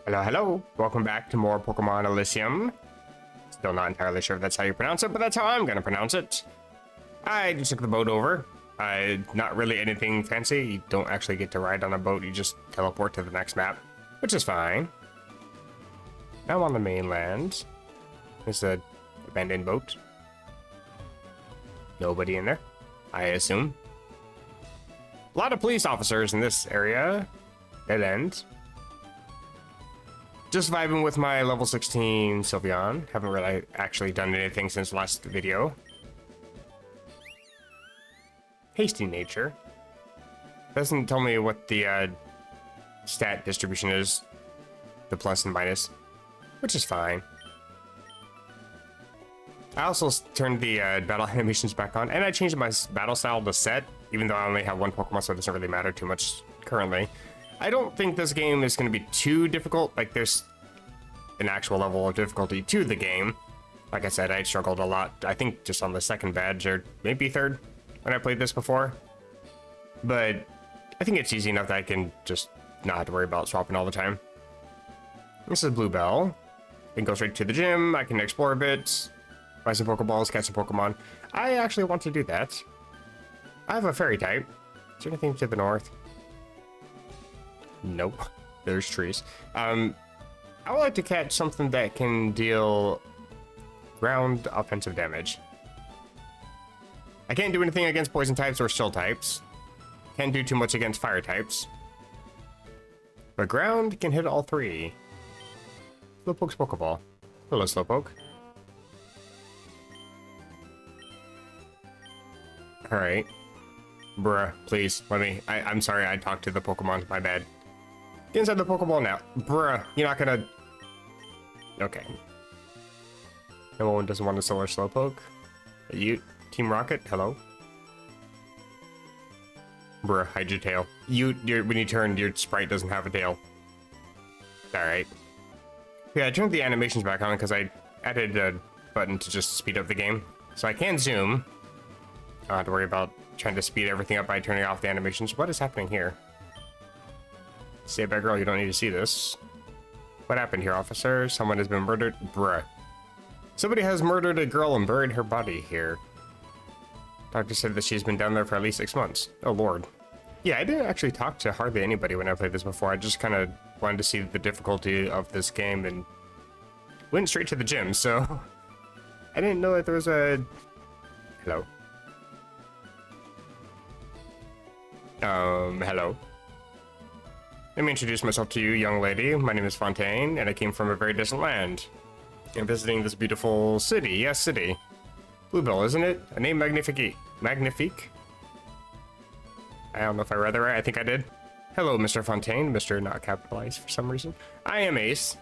Hello, hello. Welcome back to more Pokemon Elysium. Still not entirely sure if that's how you pronounce it, but that's how I'm gonna pronounce it. I just took the boat over. Not really anything fancy. You don't actually get to ride on a boat. You just teleport to the next map, which is fine. Now I'm on the mainland. There's an abandoned boat. Nobody in there, I assume. A lot of police officers in this area. Dead end. Just vibing with my level 16 Sylveon. Haven't really actually done anything since last video. Hasty nature. Doesn't tell me what the stat distribution is. The plus and minus. Which is fine. I also turned the battle animations back on. And I changed my battle style to set. Even though I only have one Pokemon, so it doesn't really matter too much currently. I don't think this game is going to be too difficult. Like, there's an actual level of difficulty to the game. Like I said, I struggled a lot. I think just on the second badge, or maybe third, when I played this before. But I think it's easy enough that I can just not have to worry about swapping all the time. This is Blue Bell. I can go straight to the gym. I can explore a bit. Buy some Pokeballs, catch some Pokemon. I actually want to do that. I have a fairy type. Is there anything to the north? Nope. There's trees. I would like to catch something that can deal ground offensive damage. I can't do anything against poison types or steel types. Can't do too much against fire types. But ground can hit all three. Slowpoke's Pokeball. Hello, Slowpoke. Alright. Bruh, please, let me... I'm sorry, I talked to the Pokemon, my bad. Get inside the Pokeball now. Bruh, you're not gonna... Okay. No one doesn't want a Solar Slowpoke. You, Team Rocket, hello? Bruh, hide your tail. When you turn, your sprite doesn't have a tail. Alright. Yeah, I turned the animations back on because I added a button to just speed up the game. So I can zoom. I don't have to worry about trying to speed everything up by turning off the animations. What is happening here? Say, bad girl, you don't need to see this. What happened here, officer? Someone has been murdered? Bruh. Somebody has murdered a girl and buried her body here. Doctor said that she's been down there for at least 6 months. Oh, Lord. Yeah, I didn't actually talk to hardly anybody when I played this before. I just kind of wanted to see the difficulty of this game and went straight to the gym, so... I didn't know that there was a... Hello? Hello. Let me introduce myself to you, young lady. My name is Fontaine, and I came from a very distant land. I'm visiting this beautiful city. Yes, city. Bluebell, isn't it? A name magnifique. Magnifique? I don't know if I read that right. I think I did. Hello, Mr. Fontaine. Mr. not capitalized for some reason. I am Ace.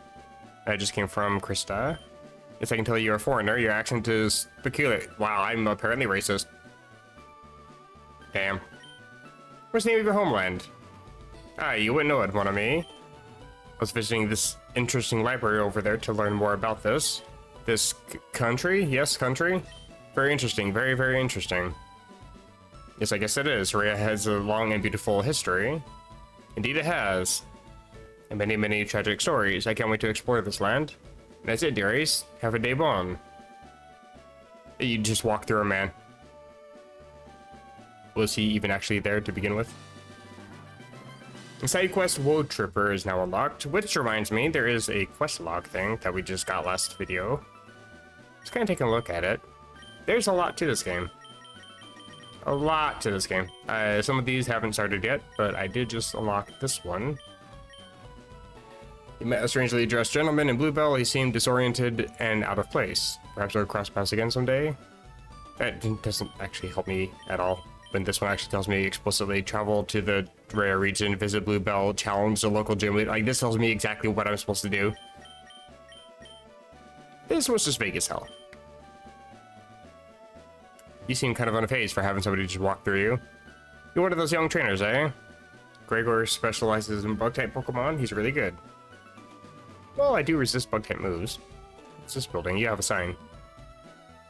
I just came from Crysta. Yes, I can tell you're a foreigner. Your accent is peculiar. Wow, I'm apparently racist. Damn. What's the name of your homeland? Ah, you wouldn't know it, mon ami. I was visiting this interesting library over there to learn more about this. This country? Yes, country? Very interesting. Very, very interesting. Yes, I guess it is. Rhea has a long and beautiful history. Indeed it has. And many, many tragic stories. I can't wait to explore this land. And that's it, dear Ace. Have a day bon. You just walk through a man. Was he even actually there to begin with? The side quest Woad Tripper is now unlocked, which reminds me, there is a quest log thing that we just got last video. Just kind of taking a look at it. There's a lot to this game. A lot to this game. Some of these haven't started yet, but I did just unlock this one. You met a strangely dressed gentleman in Bluebell. He seemed disoriented and out of place. Perhaps we'll cross paths again someday? That doesn't actually help me at all. When this one actually tells me explicitly travel to the rare region, visit Bluebell, challenge the local gym leader. Like, this tells me exactly what I'm supposed to do. This was just vague as hell. You seem kind of unfazed for having somebody just walk through you. You're one of those young trainers, eh? Gregor specializes in bug-type Pokemon. He's really good. Well, I do resist bug-type moves. What's this building? You have a sign.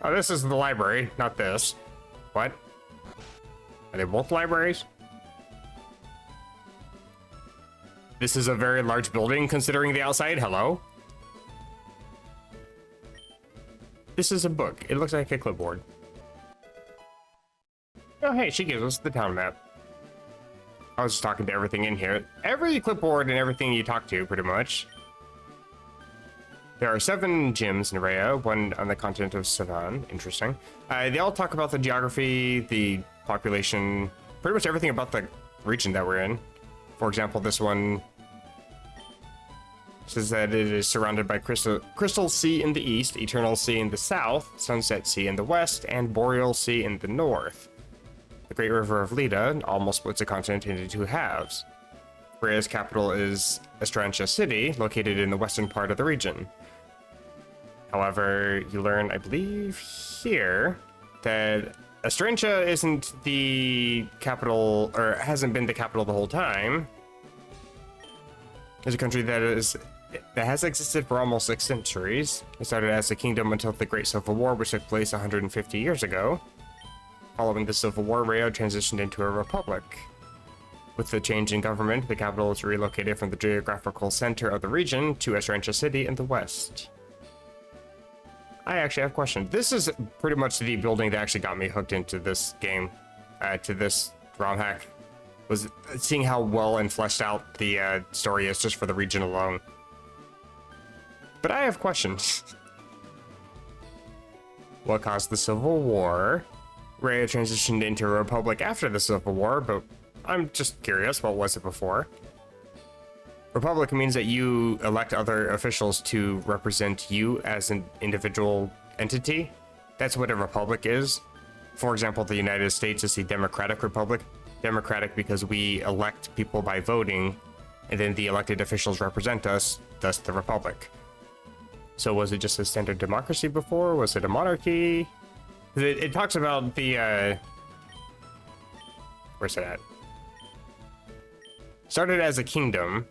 Oh, this is the library, not this. What? Are they both libraries? This is a very large building considering the outside. Hello? This is a book. It looks like a clipboard. Oh, hey, she gives us the town map. I was just talking to everything in here. Every clipboard and everything you talk to, pretty much. There are 7 gyms in Rhea, 1 on the continent of Savan. Interesting. They all talk about the geography, the population, pretty much everything about the region that we're in. For example, this one says that it is surrounded by Crystal Sea in the east, Eternal Sea in the south, Sunset Sea in the west, and Boreal Sea in the north. The Great River of Leda almost splits the continent into 2 halves. Rhea's capital is Estrantia City, located in the western part of the region. However, you learn, I believe, here that Estrantia isn't the capital, or hasn't been the capital the whole time. It's a country that has existed for almost 6 centuries. It started as a kingdom until the Great Civil War, which took place 150 years ago. Following the Civil War, Rhea transitioned into a republic. With the change in government, the capital was relocated from the geographical center of the region to Estrantia City in the west. I actually have a question. This is pretty much the building that actually got me hooked into this game, to this ROM hack, was seeing how well and fleshed out the story is just for the region alone. But I have questions. What caused the Civil War? Rhea transitioned into a republic after the Civil War, but I'm just curious, what was it before? Republic means that you elect other officials to represent you as an individual entity. That's what a republic is. For example, the United States is the Democratic Republic. Democratic because we elect people by voting, and then the elected officials represent us, thus the republic. So was it just a standard democracy before? Was it a monarchy? It talks about the, where's it at? Started as a kingdom.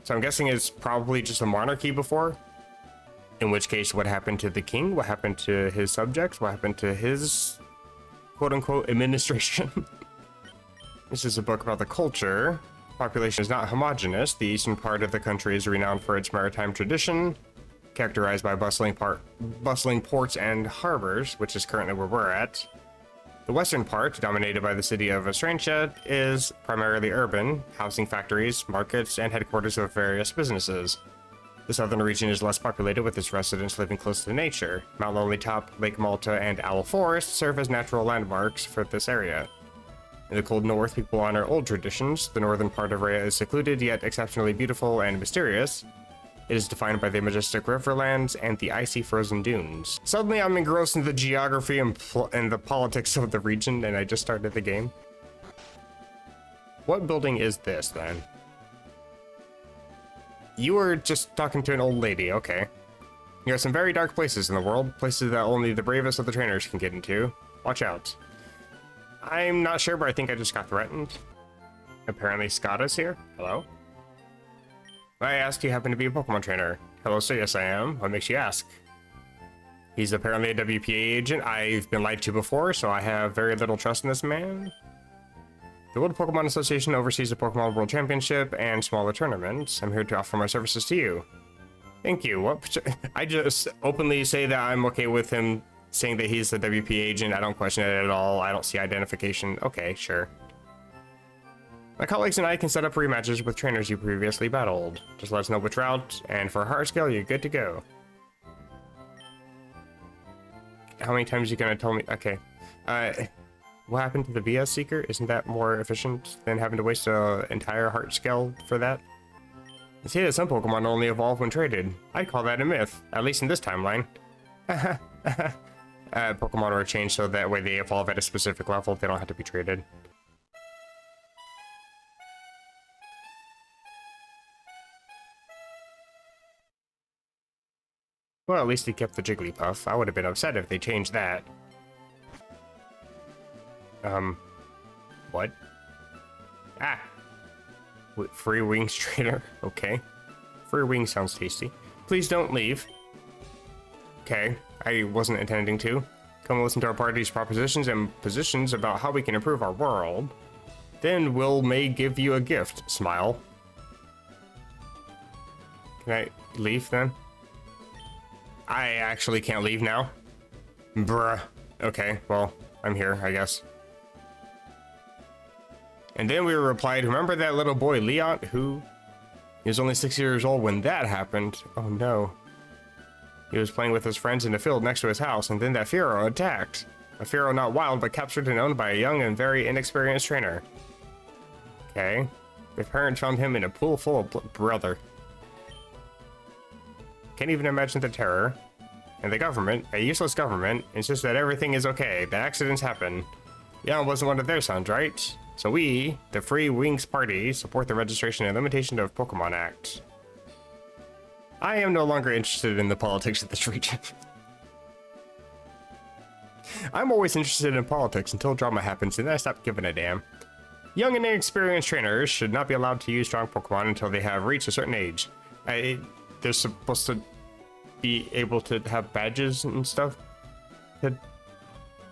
So I'm guessing it's probably just a monarchy before. In which case, what happened to the king? What happened to his subjects? What happened to his quote-unquote administration? This is a book about the culture. Population is not homogeneous. The eastern part of the country is renowned for its maritime tradition, characterized by bustling ports and harbors, which is currently where we're at. The western part, dominated by the city of Estrantia, is primarily urban, housing factories, markets, and headquarters of various businesses. The southern region is less populated, with its residents living close to nature. Mount Lonely Top, Lake Malta, and Owl Forest serve as natural landmarks for this area. In the cold north, people honor old traditions. The northern part of Rhea is secluded, yet exceptionally beautiful and mysterious. It is defined by the majestic riverlands and the icy frozen dunes. Suddenly I'm engrossed in the geography and the politics of the region, and I just started the game. What building is this, then? You were just talking to an old lady, okay. There are some very dark places in the world, places that only the bravest of the trainers can get into. Watch out. I'm not sure, but I think I just got threatened. Apparently Scott is here. Hello? I asked, do you happen to be a Pokemon trainer? Hello, sir. Yes, I am. What makes you ask? He's apparently a WPA agent. I've been lied to before, so I have very little trust in this man. The World Pokemon Association oversees the Pokemon World Championship and smaller tournaments. I'm here to offer my services to you. Thank you. What? I just openly say that I'm okay with him saying that he's the WPA agent. I don't question it at all. I don't see identification. Okay, sure. My colleagues and I can set up rematches with trainers you previously battled. Just let us know which route, and for a hard scale, you're good to go. How many times are you gonna tell me? Okay. What happened to the VS Seeker? Isn't that more efficient than having to waste an entire heart scale for that? They say that some Pokemon only evolve when traded. I'd call that a myth, at least in this timeline. Pokemon are changed so that way they evolve at a specific level, they don't have to be traded. Well, at least he kept the Jigglypuff. I would have been upset if they changed that. What? Ah! Free wings trainer. Okay. Free wings sounds tasty. Please don't leave. Okay, I wasn't intending to. Come listen to our party's propositions and positions about how we can improve our world. Then may give you a gift. Smile. Can I leave then? I actually can't leave now? Bruh. Okay, well, I'm here, I guess. And then we replied, remember that little boy, Leon, who... He was only 6 years old when that happened. Oh no. He was playing with his friends in the field next to his house, and then that Pharaoh attacked. A Pharaoh not wild, but captured and owned by a young and very inexperienced trainer. Okay. The parents found him in a pool full of brother. Can't even imagine the terror. And the government, a useless government, insists that everything is okay, that accidents happen. Leon wasn't one of their sons, right? So we, the Free Wings Party, support the registration and limitation of Pokemon Act. I am no longer interested in the politics of this region. I'm always interested in politics until drama happens and then I stop giving a damn. Young and inexperienced trainers should not be allowed to use strong Pokemon until they have reached a certain age. They're supposed to be able to have badges and stuff to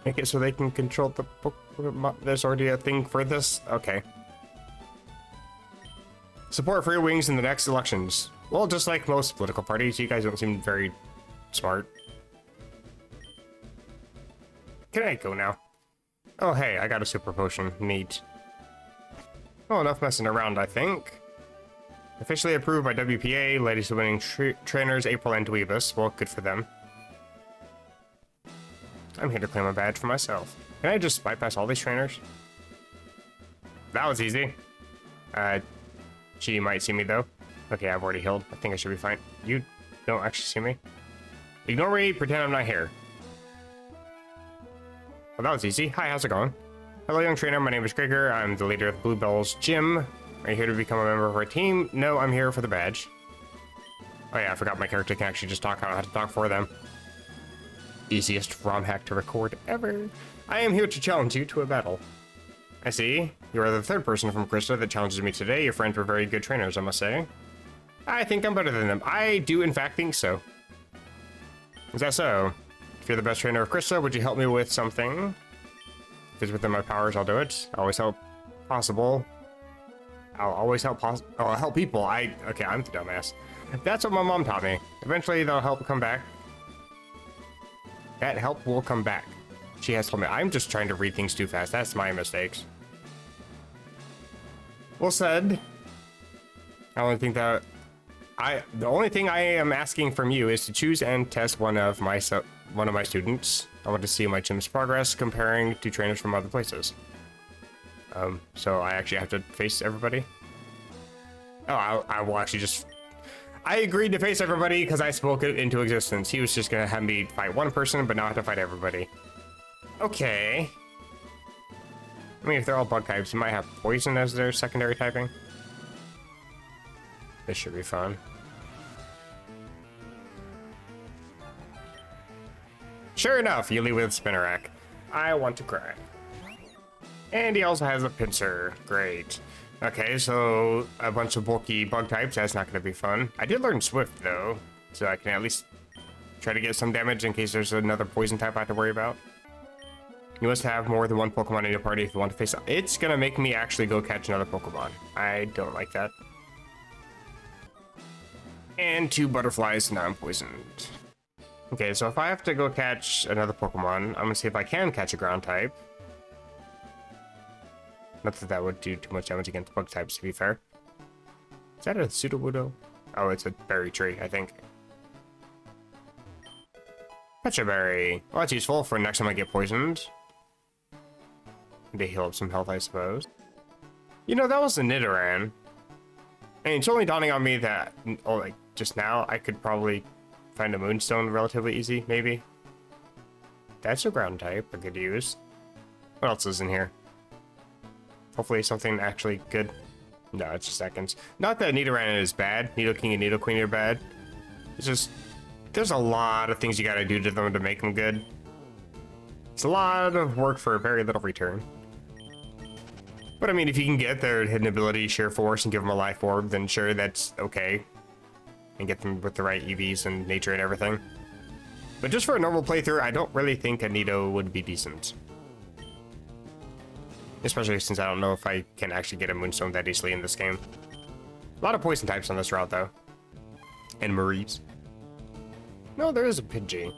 make it so they can control the Pokemon. There's already a thing for this? Okay. Support Free Wings in the next elections. Well, just like most political parties, you guys don't seem very smart. Can I go now? Oh, hey, I got a super potion. Neat. Oh, enough messing around, I think. Officially approved by WPA, ladies winning trainers April and Dweebus. Well, good for them. I'm here to claim a badge for myself. Can I just bypass all these trainers? That was easy. She might see me though. Okay, I've already healed. I think I should be fine. You don't actually see me. Ignore me, pretend I'm not here. Well, that was easy. Hi, how's it going? Hello, young trainer. My name is Gregor. I'm the leader of the Bluebell's gym. Are you here to become a member of our team? No, I'm here for the badge. Oh yeah, I forgot my character can actually just talk. I don't have to talk for them. Easiest ROM hack to record ever. I am here to challenge you to a battle. I see. You are the third person from Crysta that challenges me today. Your friends were very good trainers, I must say. I think I'm better than them. I do, in fact, think so. Is that so? If you're the best trainer of Crysta, would you help me with something? If it's within my powers, I'll do it. I'll always help possible. I'll always help I'll help people. Okay, I'm the dumbass. That's what my mom taught me. Eventually, they'll help come back. That help will come back. She has told me. I'm just trying to read things too fast. That's my mistakes. Well said. I only think that the only thing I am asking from you is to choose and test one of my students. I want to see my gym's progress comparing to trainers from other places. So I actually have to face everybody. Oh, I will actually just. I agreed to face everybody because I spoke it into existence. He was just gonna have me fight one person, but now I have to fight everybody. Okay. I mean, if they're all bug types, you might have poison as their secondary typing. This should be fun. Sure enough, you leave with Spinnerack. I want to cry. And he also has a pincer. Great. Okay, so a bunch of bulky bug types. That's not going to be fun. I did learn Swift, though, so I can at least try to get some damage in case there's another poison type I have to worry about. You must have more than one Pokemon in your party if you want to face it. It's going to make me actually go catch another Pokemon. I don't like that. And 2 butterflies, now I'm poisoned. Okay, so if I have to go catch another Pokemon, I'm going to see if I can catch a ground type. Not that that would do too much damage against bug types, to be fair. Is that a Sudowoodo? Oh, it's a berry tree, I think. Pecha berry. Well, that's useful for next time I get poisoned. To heal up some health, I suppose. You know, that was a Nidoran. And it's only dawning on me that, oh, like, just now, I could probably find a Moonstone relatively easy, maybe. That's a ground type I could use. What else is in here? Hopefully something actually good. No, it's just seconds. Not that Nidoran is bad. Nidoking and Nidoqueen are bad. It's just, there's a lot of things you gotta do to them to make them good. It's a lot of work for very little return. But I mean, if you can get their hidden ability, Sheer Force, and give them a life orb, then sure, that's okay. And get them with the right EVs and nature and everything. But just for a normal playthrough, I don't really think a Nido would be decent. Especially since I don't know if I can actually get a Moonstone that easily in this game. A lot of poison types on this route, though. And Maurice. No, there is a Pidgey.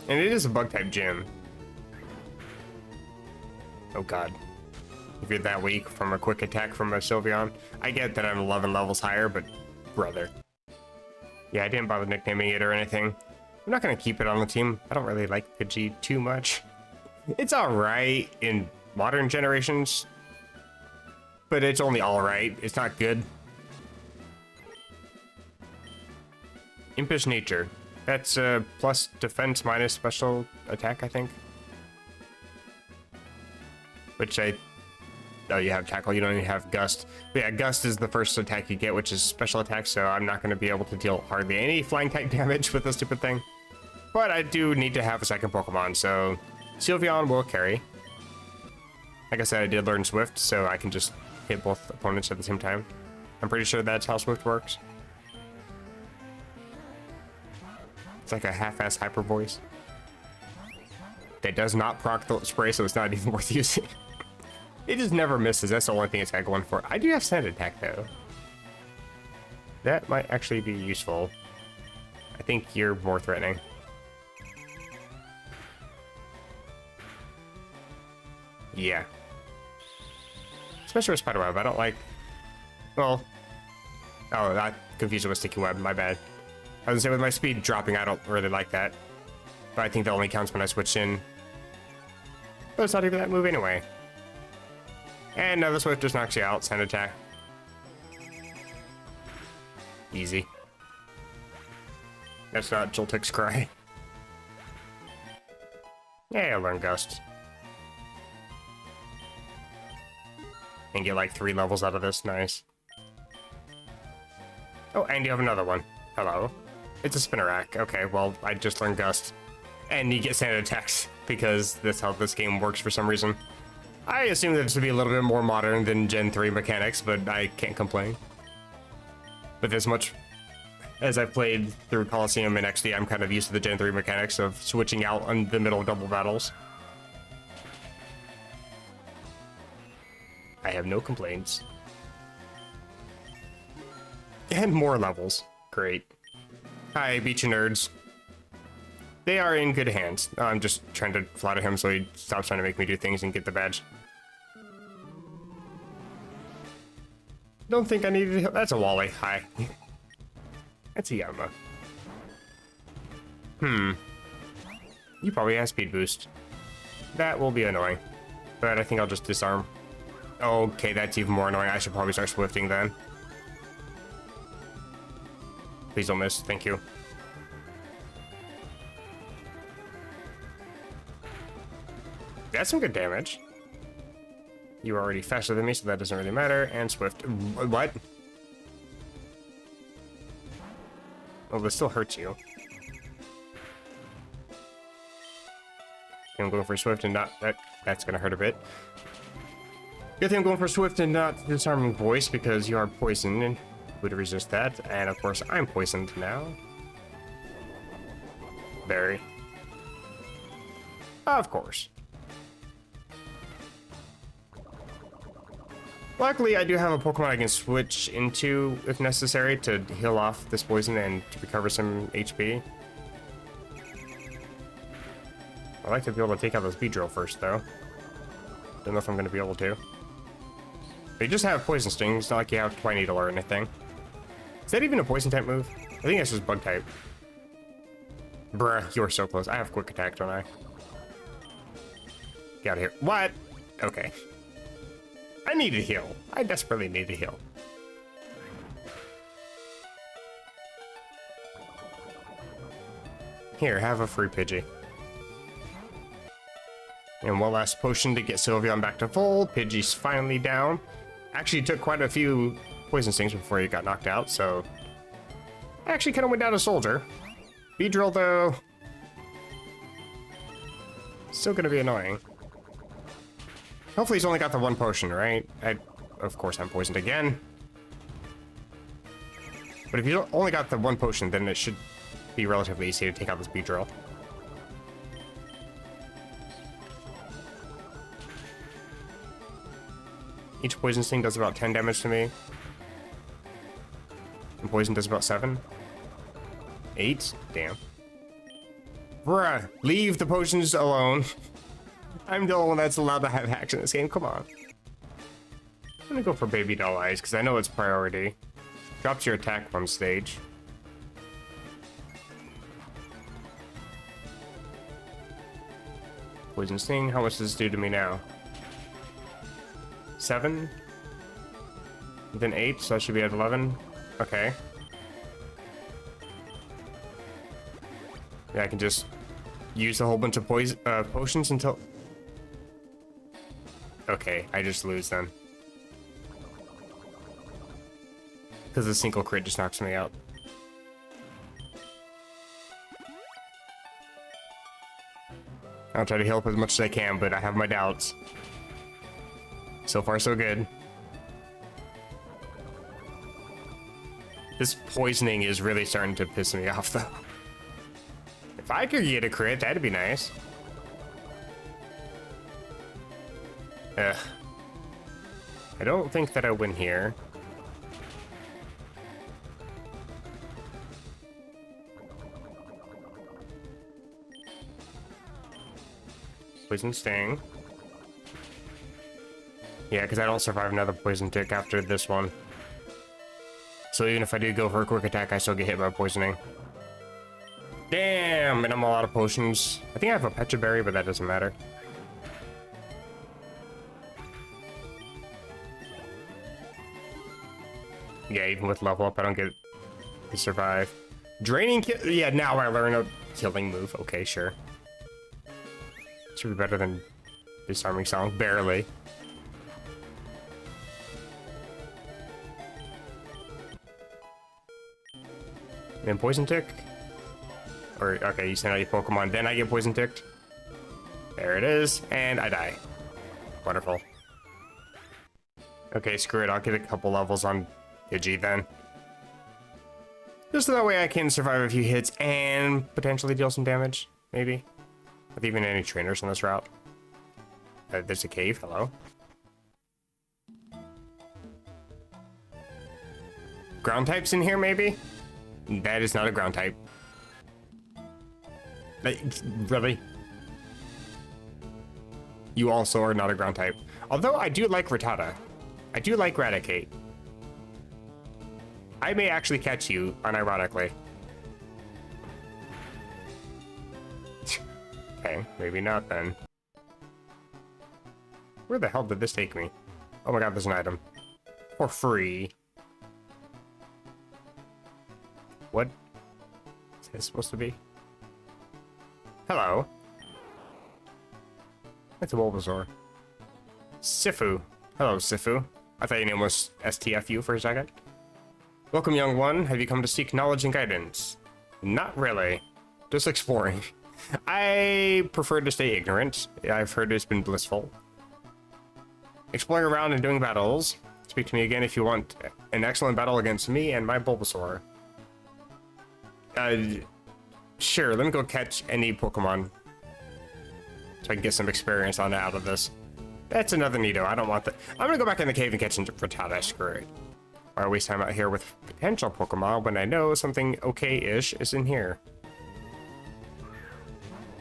And it is a bug-type gym. Oh god. If you're that weak from a quick attack from a Sylveon, I get that I'm 11 levels higher, but brother. Yeah, I didn't bother nicknaming it or anything. I'm not gonna keep it on the team. I don't really like Pidgey too much. It's alright in modern generations, but it's only alright. It's not good. Impish Nature. That's plus defense minus special attack, I think. Which oh, you have tackle, you don't even have gust. But yeah, gust is the first attack you get, which is special attack, so I'm not going to be able to deal hardly any flying type damage with this stupid thing. But I do need to have a second Pokemon, so Sylveon will carry. Like I said, I did learn Swift, so I can just hit both opponents at the same time. I'm pretty sure that's how Swift works. It's like a half-ass hyper voice. That does not proc the spray, so it's not even worth using. It just never misses. That's the only thing it's got going for it. I do have Sand Attack, though. That might actually be useful. I think you're more threatening. Yeah. Especially with Spiderweb. I don't like... Well... Oh, I confused it with Sticky Web. My bad. I was gonna say, with my speed dropping, I don't really like that. But I think that only counts when I switch in. But it's not even that move anyway. And now the Swift just knocks you out. Sand Attack. Easy. That's not Joltik's cry. Yeah, I learned Gust. And get like 3 levels out of this. Nice. Oh, and you have another one. Hello. It's a Spinnerack. Okay, well, I just learned Gust. And you get Sand Attacks, because that's how this game works for some reason. I assume that this would be a little bit more modern than Gen 3 mechanics, but I can't complain. With as much as I've played through Coliseum and XD, I'm kind of used to the Gen 3 mechanics of switching out in the middle of double battles. I have no complaints. And more levels. Great. Hi, beat you nerds. They are in good hands. I'm just trying to flatter him so he stops trying to make me do things and get the badge. Don't think I needed to... That's a Wally. Hi. That's a Yama. You probably have speed boost. That will be annoying. But I think I'll just disarm. Okay, that's even more annoying. I should probably start swifting then. Please don't miss. Thank you. That's some good damage. You're already faster than me, so that doesn't really matter. And Swift. What? Well, this still hurts you. I'm going for Swift and not... That's gonna hurt a bit. Good thing I'm going for Swift and not Disarming Voice, because you are poisoned and would resist that. And of course, I'm poisoned now. Very. Of course. Luckily, I do have a Pokemon I can switch into if necessary to heal off this poison and to recover some HP. I'd like to be able to take out this Beedrill first, though. Don't know if I'm going to be able to. But you just have Poison Sting. It's not like you have Twine Needle or anything. Is that even a Poison type move? I think that's just Bug type. Bruh, you were so close. I have Quick Attack, don't I? Get out of here. What? Okay. I need to heal. I desperately need to heal. Here, have a free Pidgey. And one last potion to get Sylveon back to full. Pidgey's finally down. Actually took quite a few Poison Stings before he got knocked out, so... I actually kind of went down a soldier. Beedrill, though... Still gonna be annoying. Hopefully he's only got the one potion, right? Of course I'm poisoned again. But if you only got the one potion, then it should be relatively easy to take out this Beedrill. Each Poison Sting does about 10 damage to me. I'm Poison does about 7. 8? Damn. Bruh, leave the potions alone. I'm the only one that's allowed to have hacks in this game, come on. I'm gonna go for Baby Doll Eyes, because I know it's priority. Drops your attack one stage. Poison Sting, how much does this do to me now? 7? Then 8, so I should be at 11. Okay. Yeah, I can just use a whole bunch of potions until... Okay, I just lose then. Because a single crit just knocks me out. I'll try to heal up as much as I can, but I have my doubts. So far, so good. This poisoning is really starting to piss me off, though. If I could get a crit, that'd be nice. Ugh. I don't think that I win here. Poison Sting. Yeah, because I don't survive another Poison Tick after this one. So even if I do go for a quick attack, I still get hit by poisoning. Damn, and I'm all out of potions. I think I have a Pecha Berry, but that doesn't matter. Yeah, even with level up, I don't get to survive. Draining kill. Yeah, now I learn a killing move. Okay, sure. Should be better than Disarming Song. Barely. Then Poison Tick. Or, okay, you send out your Pokemon, then I get Poison Ticked. There it is, and I die. Wonderful. Okay, screw it, I'll get a couple levels on Pidgey then. Just so that way I can survive a few hits and potentially deal some damage, maybe. With even any trainers on this route. There's a cave, hello. Ground types in here, maybe? That is not a ground type. Really? You also are not a ground type. Although I do like Rattata. I do like Raticate. I may actually catch you, unironically. Okay, maybe not then. Where the hell did this take me? Oh my god, there's an item. For free. What is this supposed to be? Hello. It's a Bulbasaur. Sifu. Hello, Sifu. I thought your name was STFU for a second. Welcome, young one. Have you come to seek knowledge and guidance? Not really. Just exploring. I prefer to stay ignorant. I've heard it's been blissful. Exploring around and doing battles. Speak to me again if you want an excellent battle against me and my Bulbasaur. Sure, let me go catch any Pokemon. So I can get some experience on out of this. That's another Nido, I don't want that. I'm gonna go back in the cave and catch Rattata, screw it. Why waste time out here with potential Pokemon when I know something okay-ish is in here?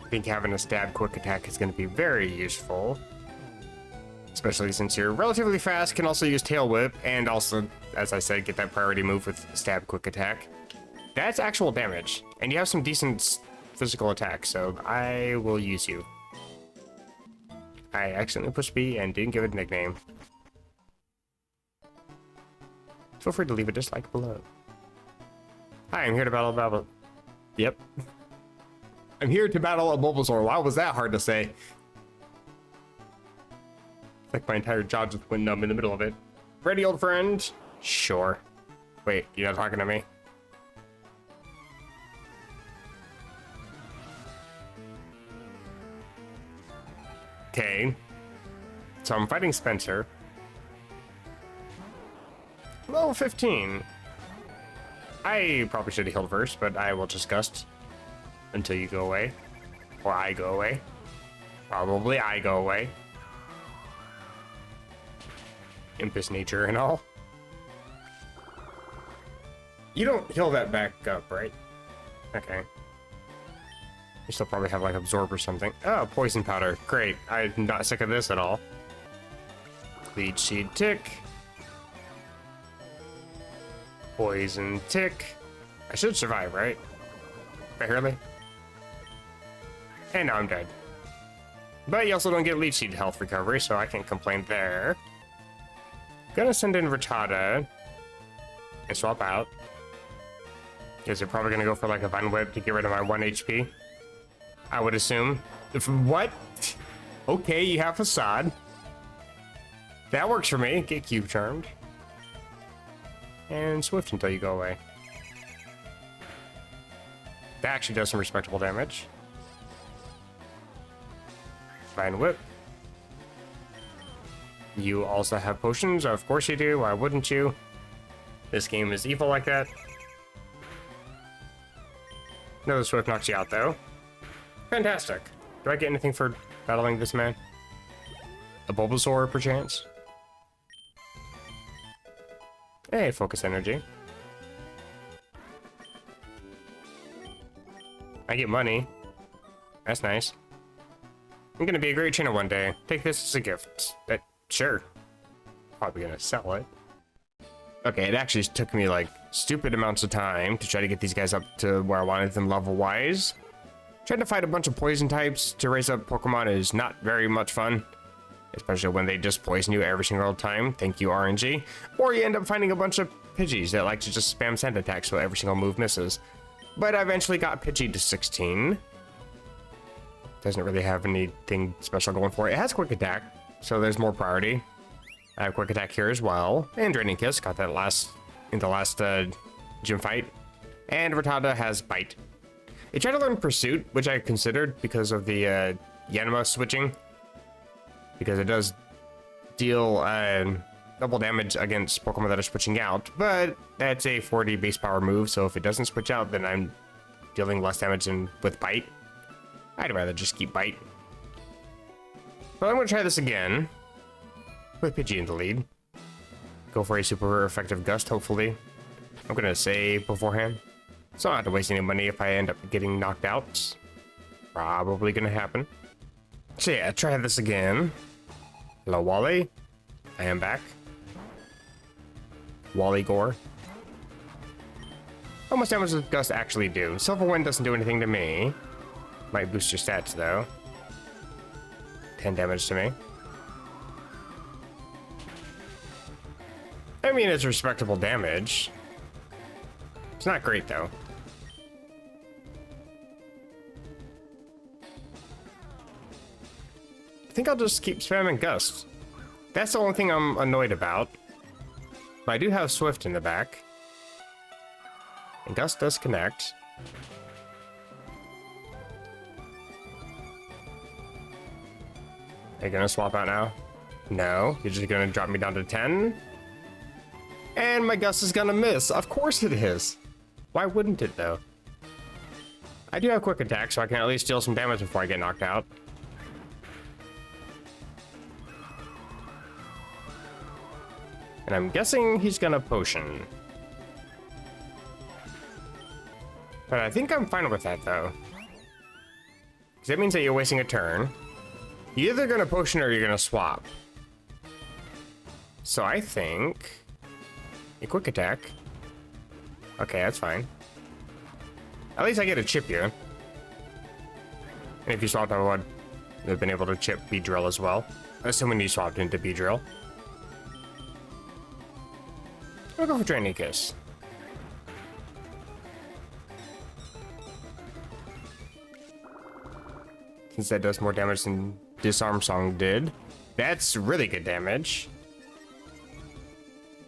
I think having a stab quick attack is gonna be very useful. Especially since you're relatively fast, can also use Tail Whip, and also, as I said, get that priority move with stab quick attack. That's actual damage, and you have some decent physical attack, so I will use you. I accidentally pushed B and didn't give it a nickname. Feel free to leave a dislike below. Hi, I'm here to battle. Yep. I'm here to battle a Bulbasaur. Why was that hard to say? Like my entire jaw just went numb in the middle of it. Ready, old friend? Sure. Wait, you're not talking to me? Okay. So I'm fighting Spencer. Level 15. I probably should have healed first, but I will just gust until you go away. Or I go away. Probably I go away. Impus nature and all. You don't heal that back up, right? Okay. You still probably have like absorb or something. Oh, poison powder. Great. I'm not sick of this at all. Leech seed tick. Poison tick. I should survive, right? Barely. And now I'm dead. But you also don't get leech seed health recovery, so I can't complain there. Gonna send in Rattata and swap out. Because they're probably gonna go for like a Vine Whip to get rid of my 1 HP. I would assume. What? Okay, you have Facade. That works for me. Get Cube Charmed. And Swift until you go away. That actually does some respectable damage. Vine Whip. You also have potions. Of course you do. Why wouldn't you? This game is evil like that. No, the Swift knocks you out, though. Fantastic. Do I get anything for battling this man? A Bulbasaur, perchance? Hey, focus energy. I get money. That's nice. I'm gonna be a great trainer one day. Take this as a gift. Sure. Probably gonna sell it. Okay, it actually took me like stupid amounts of time to try to get these guys up to where I wanted them level-wise. Trying to fight a bunch of poison types to raise up Pokemon is not very much fun. Especially when they just poison you every single time. Thank you, RNG. Or you end up finding a bunch of Pidgeys that like to just spam sand attacks so every single move misses. But I eventually got Pidgey to 16. Doesn't really have anything special going for it. It has quick attack, so there's more priority. I have quick attack here as well. And Draining Kiss, got that in the last gym fight. And Rattata has Bite. I tried to learn Pursuit, which I considered because of the Yanma switching. Because it does deal double damage against Pokemon that are switching out. But that's a 40 base power move, so if it doesn't switch out, then I'm dealing less damage with Bite. I'd rather just keep Bite. But I'm going to try this again. With Pidgey in the lead. Go for a super effective Gust, hopefully. I'm going to save beforehand. So I don't have to waste any money if I end up getting knocked out. Probably going to happen. So yeah, try this again. Hello, Wally. I am back. Wally Gore. How much damage does Gust actually do? Silver Wind doesn't do anything to me. Might boost your stats, though. 10 damage to me. I mean, it's respectable damage. It's not great, though. I think I'll just keep spamming Gust. That's the only thing I'm annoyed about. But I do have Swift in the back. And Gust does connect. Are you gonna swap out now? No, you're just gonna drop me down to 10? And my Gust is gonna miss. Of course it is. Why wouldn't it, though? I do have quick attack, so I can at least deal some damage before I get knocked out. And I'm guessing he's gonna potion. But I think I'm fine with that, though. Because that means that you're wasting a turn. You're either gonna potion or you're gonna swap. So I think... a quick attack. Okay, that's fine. At least I get a chip here. And if you swapped, I would have been able to chip Beedrill as well. Assuming you swapped into Beedrill. I'll go for Draining Kiss. Since that does more damage than Disarm Song did. That's really good damage.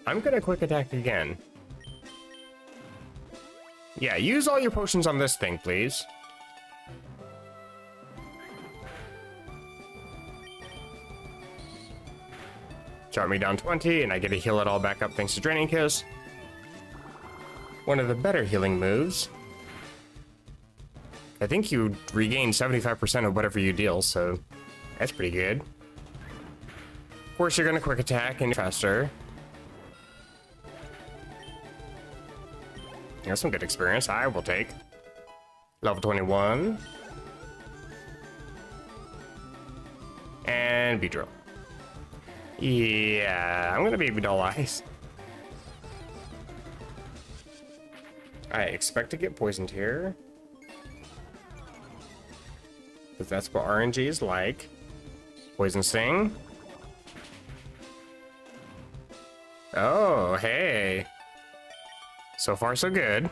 I'm gonna quick attack again. Yeah, use all your potions on this thing, please. Chart me down 20, and I get to heal it all back up thanks to Draining Kiss. One of the better healing moves. I think you regain 75% of whatever you deal, so that's pretty good. Of course, you're gonna quick attack and faster. There's some good experience I will take. Level 21. And Beedrill. Yeah, I'm gonna be Dull Eyes. I expect to get poisoned here. Because that's what RNG is like. Poison Sting. Oh, hey. So far, so good.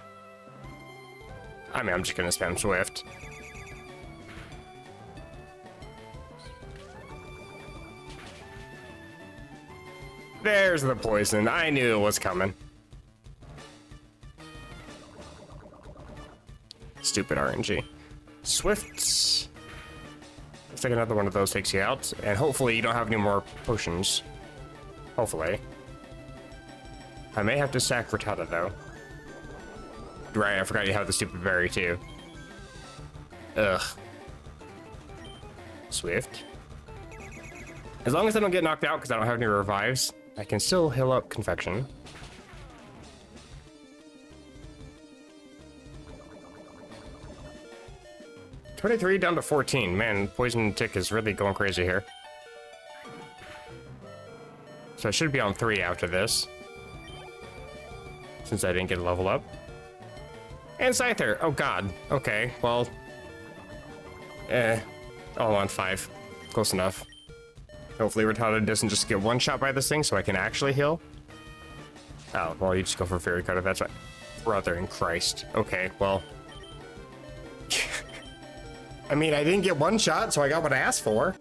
I mean, I'm just gonna spam Swift. There's the poison. I knew it was coming. Stupid RNG. Swifts. Looks like another one of those takes you out. And hopefully you don't have any more potions. Hopefully. I may have to sack Rattata though. Right, I forgot you have the stupid berry too. Ugh. Swift. As long as I don't get knocked out because I don't have any revives, I can still heal up Confection. $23 down to 14. Man, Poison Tick is really going crazy here. So I should be on 3 after this. Since I didn't get a level up. And Scyther. Oh god. Okay, well. Oh, I'm on 5. Close enough. Hopefully Rattata doesn't just get one shot by this thing so I can actually heal. Oh, well, you just go for Fairy Cutter. That's right. Brother in Christ. Okay, well. I mean, I didn't get one shot, so I got what I asked for.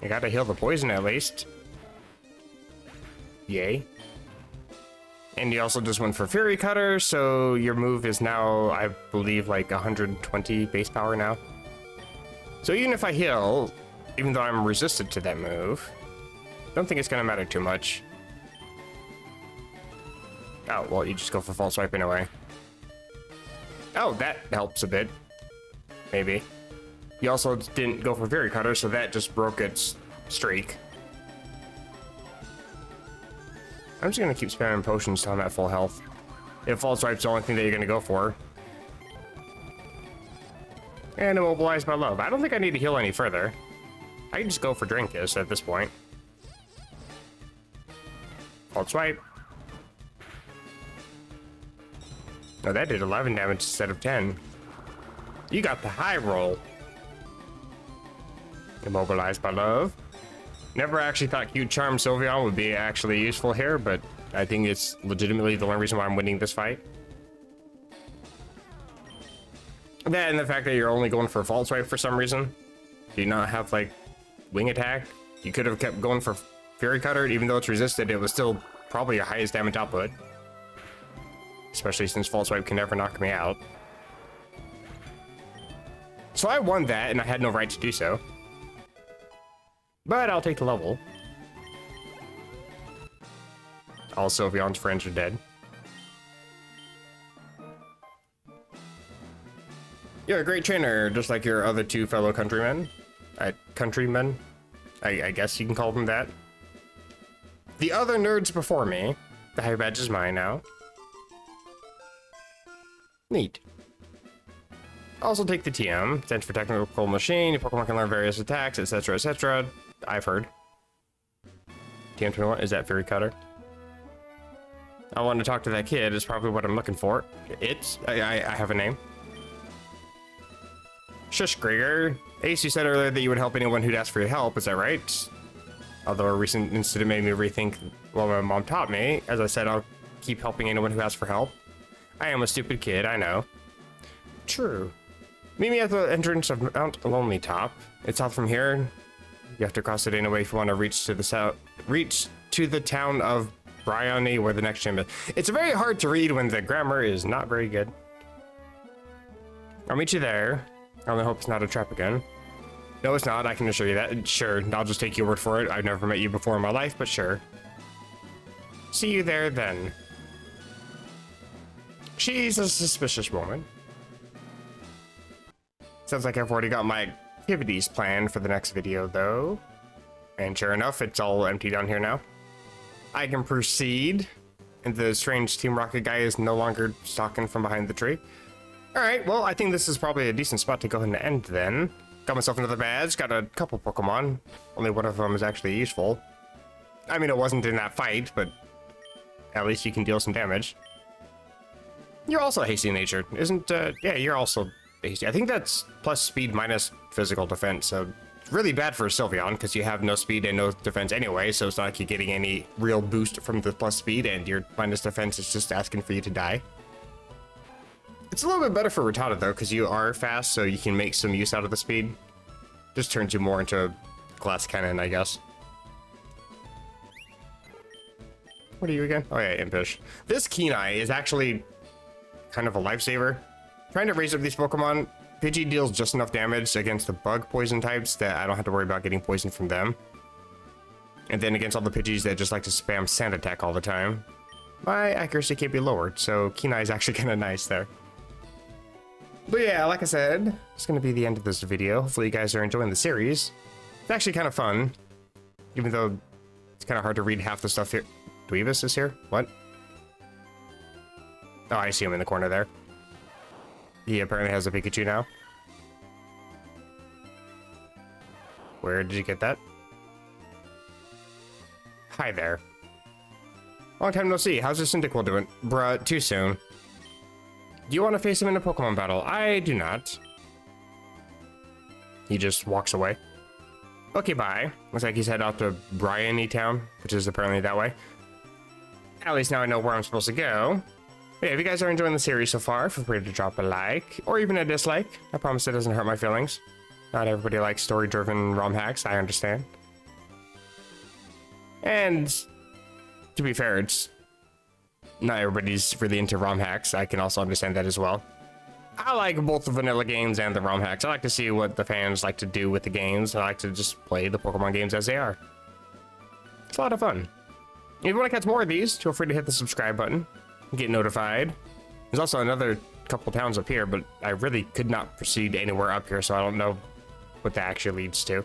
I gotta heal the poison at least. Yay. And you also just went for Fury Cutter, so your move is now, I believe, like 120 base power now. So even if I heal, even though I'm resistant to that move, I don't think it's gonna matter too much. Oh, well, you just go for False Swipe anyway. Oh, that helps a bit. Maybe. You also didn't go for Fury Cutter, so that just broke its streak. I'm just gonna keep spamming potions till I'm at full health. If False Swipe's the only thing that you're gonna go for. And Immobilize my love. I don't think I need to heal any further. I can just go for Drinkus at this point. False Swipe. No, that did 11 damage instead of 10. You got the high roll. Immobilize my love. Never actually thought Cute Charm Sylveon would be actually useful here, but I think it's legitimately the only reason why I'm winning this fight. That and the fact that you're only going for False Swipe for some reason. Do you not have, like, Wing Attack? You could have kept going for Fury Cutter, even though it's resisted, it was still probably your highest damage output. Especially since False Swipe can never knock me out. So I won that, and I had no right to do so. But I'll take the level. All Sylveon's friends are dead. You're a great trainer, just like your other 2 fellow countrymen. I guess you can call them that. The other nerds before me. The high badge is mine now. Neat. Also take the TM, stands for Technical Machine. Your Pokemon can learn various attacks, etc., etc. I've heard. TM21, is that Fury Cutter? I want to talk to that kid, is probably what I'm looking for. I have a name. Shush, Gregor. Ace, you said earlier that you would help anyone who'd ask for your help, is that right? Although a recent incident made me rethink what my mom taught me. As I said, I'll keep helping anyone who asks for help. I am a stupid kid, I know. True. Meet me at the entrance of Mount Lonely Top. It's south from here. You have to cross it anyway if you want to reach to the south. Reach to the town of Bryony, where the next gym is. It's very hard to read when the grammar is not very good. I'll meet you there. I only hope it's not a trap again. No, it's not. I can assure you that. Sure, I'll just take your word for it. I've never met you before in my life, but sure. See you there then. She's a suspicious woman. Sounds like I've already got my activities planned for the next video, though. And sure enough, it's all empty down here now. I can proceed And the strange Team Rocket guy is no longer stalking from behind the tree. Alright, well, I think this is probably a decent spot to go ahead and end then. Got myself another badge, got a couple Pokemon. Only one of them is actually useful. I mean, it wasn't in that fight, but at least you can deal some damage. You're also hasty in nature, isn't, yeah, you're also hasty. I think that's plus speed minus physical defense, so it's really bad for Sylveon, because you have no speed and no defense anyway, so it's not like you're getting any real boost from the plus speed, and your minus defense is just asking for you to die. It's a little bit better for Rattata, though, because you are fast, so you can make some use out of the speed. Just turns you more into a glass cannon, I guess. What are you again? Oh yeah, Impish. This Kenai is actually kind of a lifesaver. Trying to raise up these Pokemon, Pidgey deals just enough damage against the bug poison types that I don't have to worry about getting poisoned from them. And then against all the Pidgeys that just like to spam Sand Attack all the time, my accuracy can't be lowered, so Kenai is actually kind of nice there. But yeah, like I said, it's going to be the end of this video. Hopefully you guys are enjoying the series. It's actually kind of fun, even though it's kind of hard to read half the stuff here. Dweebus is here? What? Oh, I see him in the corner there. He apparently has a Pikachu now. Where did you get that? Hi there. Long time no see. How's your Cyndaquil doing? Bruh, too soon. Do you want to face him in a Pokemon battle? I do not. He just walks away. Okay, bye. Looks like he's head out to Bryony Town, which is apparently that way. At least now I know where I'm supposed to go. But yeah, if you guys are enjoying the series so far, feel free to drop a like, or even a dislike. I promise it doesn't hurt my feelings. Not everybody likes story-driven ROM hacks, I understand. And to be fair, it's not everybody's really into ROM hacks. I can also understand that as well. I like both the vanilla games and the ROM hacks. I like to see what the fans like to do with the games. I like to just play the Pokemon games as they are. It's a lot of fun. If you want to catch more of these, feel free to hit the subscribe button and get notified. There's also another couple towns up here, but I really could not proceed anywhere up here, so I don't know what that actually leads to.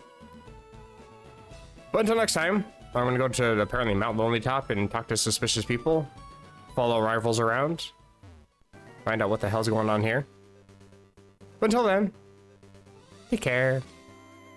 But until next time, I'm going to go to apparently Mount Lonely Top and talk to suspicious people, follow rivals around, find out what the hell's going on here. But until then, take care.